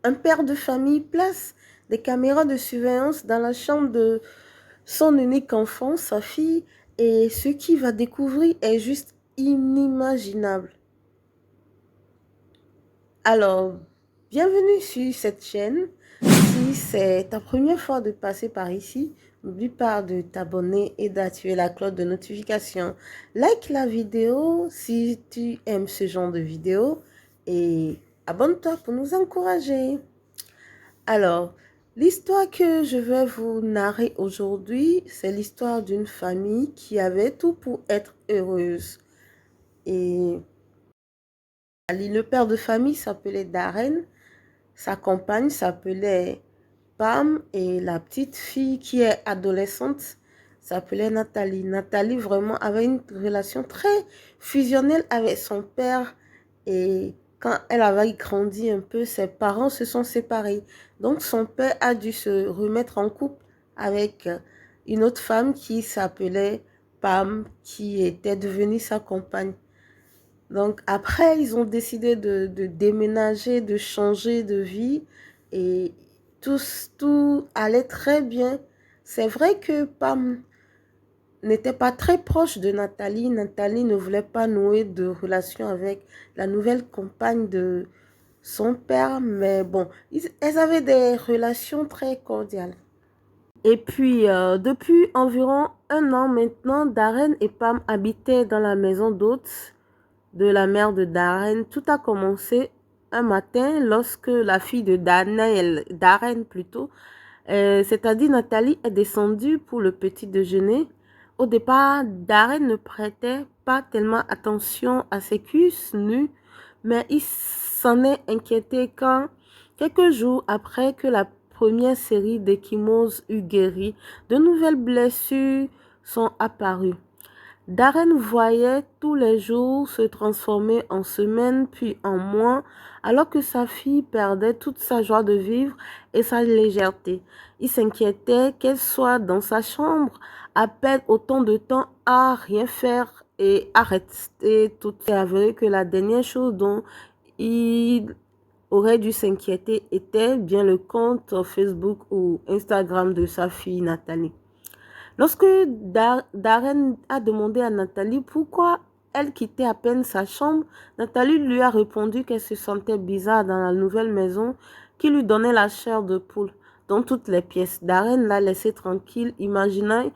Un père de famille place des caméras de surveillance dans la chambre de son unique enfant, sa fille, et ce qu'il va découvrir est juste inimaginable. Alors, bienvenue sur cette chaîne. Si c'est ta première fois de passer par ici, n'oublie pas de t'abonner et d'activer la cloche de notification. Like la vidéo si tu aimes ce genre de vidéo et abonne-toi pour nous encourager. Alors, l'histoire que je vais vous narrer aujourd'hui, c'est l'histoire d'une famille qui avait tout pour être heureuse. Et le père de famille s'appelait Darren, sa compagne s'appelait Pam et la petite fille qui est adolescente s'appelait Nathalie. Nathalie vraiment avait une relation très fusionnelle avec son père et quand elle avait grandi un peu, ses parents se sont séparés. Donc son père a dû se remettre en couple avec une autre femme qui s'appelait Pam, qui était devenue sa compagne. Donc après, ils ont décidé de déménager, de changer de vie et tout allait très bien. C'est vrai que Pam n'était pas très proche de Nathalie. Nathalie ne voulait pas nouer de relation avec la nouvelle compagne de son père, mais bon, elles avaient des relations très cordiales. Et puis, depuis environ un an maintenant, Darren et Pam habitaient dans la maison d'hôtes de la mère de Darren. Tout a commencé un matin lorsque la fille de Darren plutôt, c'est-à-dire Nathalie, est descendue pour le petit déjeuner. Au départ, Darren ne prêtait pas tellement attention à ses cuisses nues, mais il s'en est inquiété quand, quelques jours après que la première série d'échymoses eut guéri, de nouvelles blessures sont apparues. Darren voyait tous les jours se transformer en semaines puis en mois, alors que sa fille perdait toute sa joie de vivre et sa légèreté. Il s'inquiétait qu'elle soit dans sa chambre à peine autant de temps à rien faire et à rester toute. C'est avéré que la dernière chose dont il aurait dû s'inquiéter était bien le compte Facebook ou Instagram de sa fille Nathalie. Lorsque Darren a demandé à Nathalie pourquoi elle quittait à peine sa chambre, Nathalie lui a répondu qu'elle se sentait bizarre dans la nouvelle maison qui lui donnait la chair de poule dans toutes les pièces. Darren l'a laissée tranquille, imaginant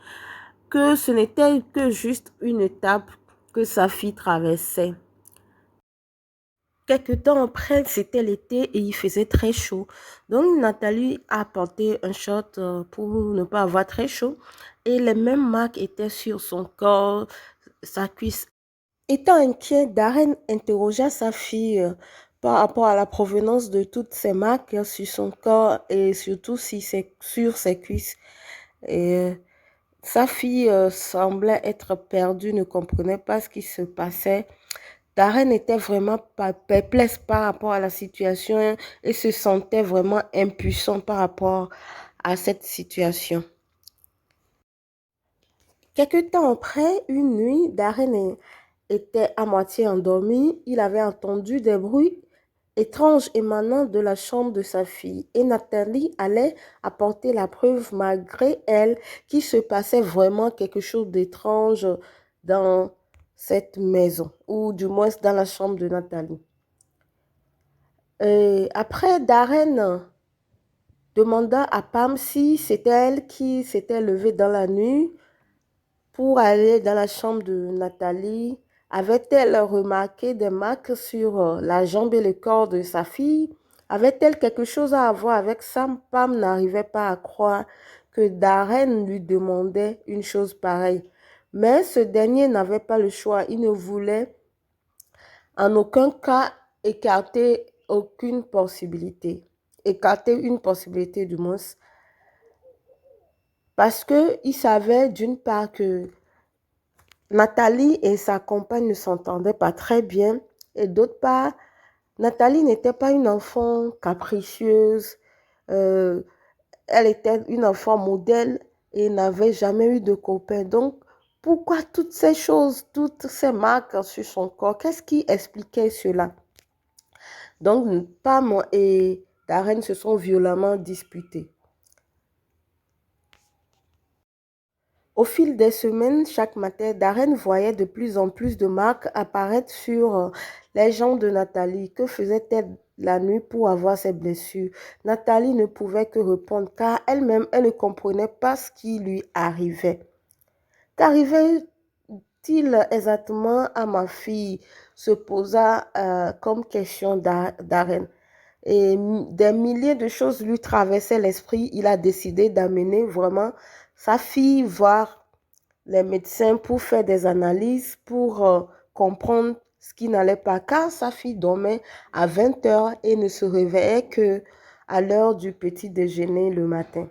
que ce n'était que juste une étape que sa fille traversait. Quelque temps après, c'était l'été et il faisait très chaud. Donc, Nathalie a porté un short pour ne pas avoir très chaud. Et les mêmes marques étaient sur son corps, sa cuisse. Étant inquiet, Darren interrogea sa fille par rapport à la provenance de toutes ces marques sur son corps et surtout si c'est sur ses cuisses. Et sa fille semblait être perdue, ne comprenait pas ce qui se passait. Darren était vraiment perplexe par rapport à la situation et se sentait vraiment impuissant par rapport à cette situation. Quelque temps après, une nuit, Darren était à moitié endormi. Il avait entendu des bruits étranges émanant de la chambre de sa fille et Nathalie allait apporter la preuve malgré elle qu'il se passait vraiment quelque chose d'étrange dans cette maison ou du moins dans la chambre de Nathalie. Après, Darren demanda à Pam si c'était elle qui s'était levée dans la nuit pour aller dans la chambre de Nathalie. Avait-elle remarqué des marques sur la jambe et le corps de sa fille? Avait-elle quelque chose à voir avec ça? Pam n'arrivait pas à croire que Darren lui demandait une chose pareille. Mais ce dernier n'avait pas le choix. Il ne voulait en aucun cas écarter aucune possibilité. Écarter une possibilité du moins. Parce qu'il savait d'une part que Nathalie et sa compagne ne s'entendaient pas très bien. Et d'autre part, Nathalie n'était pas une enfant capricieuse. euh, Elle était une enfant modèle et n'avait jamais eu de copain. Donc, pourquoi toutes ces choses, toutes ces marques sur son corps? Qu'est-ce qui expliquait cela? Donc, Pam et Darren se sont violemment disputés. Au fil des semaines, chaque matin, Darren voyait de plus en plus de marques apparaître sur les jambes de Nathalie. Que faisait-elle la nuit pour avoir ces blessures? Nathalie ne pouvait que répondre car elle-même, elle ne comprenait pas ce qui lui arrivait. Qu'arrivait-il exactement à ma fille? Se posa comme question Darren. Et des milliers de choses lui traversaient l'esprit. Il a décidé d'amener vraiment sa fille voir les médecins pour faire des analyses, pour comprendre ce qui n'allait pas. Car sa fille dormait à 20 heures et ne se réveillait qu'à l'heure du petit déjeuner le matin.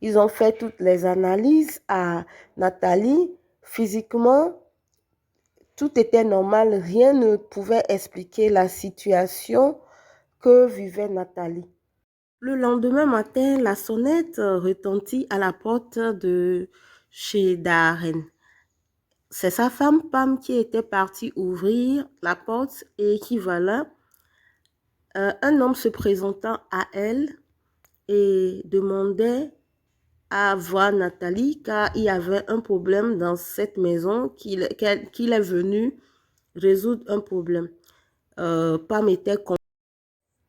Ils ont fait toutes les analyses à Nathalie. Physiquement, tout était normal. Rien ne pouvait expliquer la situation que vivait Nathalie. Le lendemain matin, la sonnette retentit à la porte de chez Darren. C'est sa femme Pam qui était partie ouvrir la porte et qui voilà un homme se présentant à elle et demandait à voir Nathalie car il y avait un problème dans cette maison qu'il est venu résoudre un problème.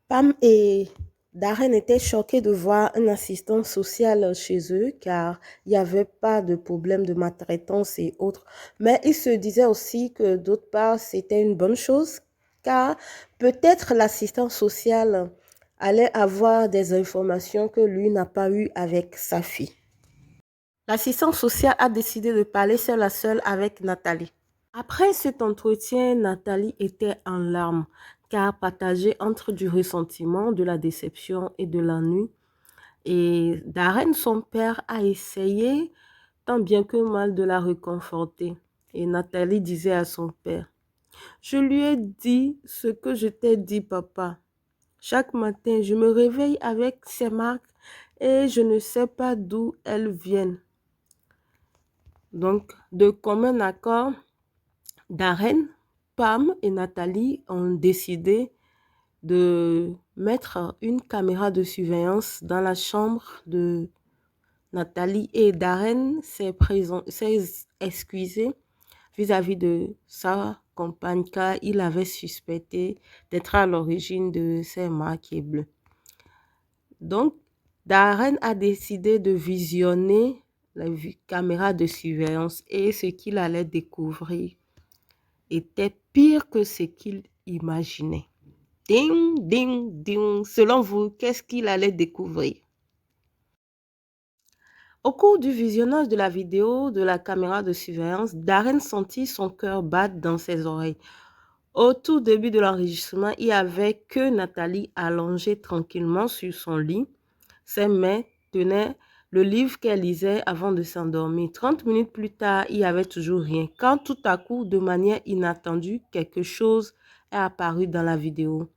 Pam et Darren étaient choqués de voir un assistant social chez eux car il n'y avait pas de problème de maltraitance et autres. Mais ils se disaient aussi que d'autre part, c'était une bonne chose car peut-être l'assistant social allait avoir des informations que lui n'a pas eues avec sa fille. L'assistant social a décidé de parler seul à seul avec Nathalie. Après cet entretien, Nathalie était en larmes car partagée entre du ressentiment, de la déception et de l'ennui. Et Darren, son père, a essayé tant bien que mal de la réconforter. Et Nathalie disait à son père, « Je lui ai dit ce que je t'ai dit, papa. Chaque matin, je me réveille avec ces marques et je ne sais pas d'où elles viennent. » Donc, de commun accord, Darren, Pam et Nathalie ont décidé de mettre une caméra de surveillance dans la chambre de Nathalie et Darren s'est excusé vis-à-vis de sa compagne car il avait suspecté d'être à l'origine de ces marques bleues. Donc, Darren a décidé de visionner la caméra de surveillance et ce qu'il allait découvrir était pire que ce qu'il imaginait. Ding, ding, ding. Selon vous, qu'est-ce qu'il allait découvrir? Au cours du visionnage de la vidéo de la caméra de surveillance, Darren sentit son cœur battre dans ses oreilles. Au tout début de l'enregistrement, il n'y avait que Nathalie allongée tranquillement sur son lit. Ses mains tenaient le livre qu'elle lisait avant de s'endormir. 30 minutes plus tard, il n'y avait toujours rien. Quand tout à coup, de manière inattendue, quelque chose est apparu dans la vidéo.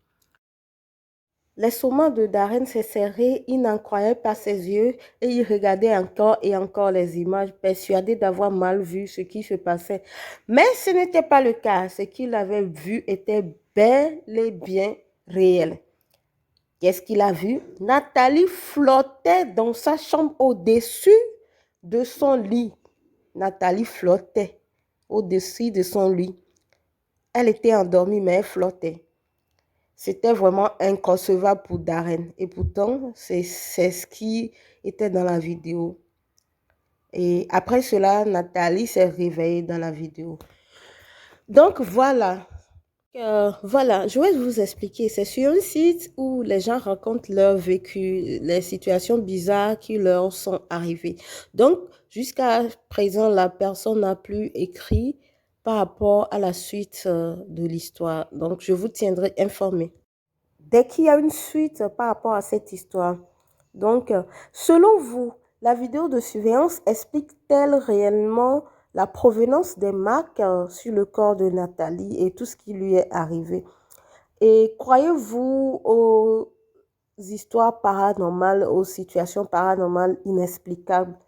L'estomac de Darren s'est serré, il n'en croyait pas ses yeux et il regardait encore et encore les images, persuadé d'avoir mal vu ce qui se passait. Mais ce n'était pas le cas. Ce qu'il avait vu était bel et bien réel. Qu'est-ce qu'il a vu? Nathalie flottait dans sa chambre au-dessus de son lit. Nathalie flottait au-dessus de son lit. Elle était endormie, mais elle flottait. C'était vraiment inconcevable pour Darren. Et pourtant, c'est ce qui était dans la vidéo. Et après cela, Nathalie s'est réveillée dans la vidéo. Donc voilà. Voilà, je vais vous expliquer. C'est sur un site où les gens racontent leur vécu, les situations bizarres qui leur sont arrivées. Donc, jusqu'à présent, la personne n'a plus écrit par rapport à la suite de l'histoire. Donc, je vous tiendrai informé dès qu'il y a une suite par rapport à cette histoire. Donc, selon vous, la vidéo de surveillance explique-t-elle réellement la provenance des marques sur le corps de Nathalie et tout ce qui lui est arrivé? Et croyez-vous aux histoires paranormales, aux situations paranormales inexplicables?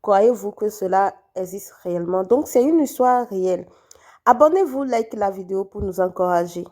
Croyez-vous que cela existe réellement? Donc, c'est une histoire réelle. Abonnez-vous, likez la vidéo pour nous encourager.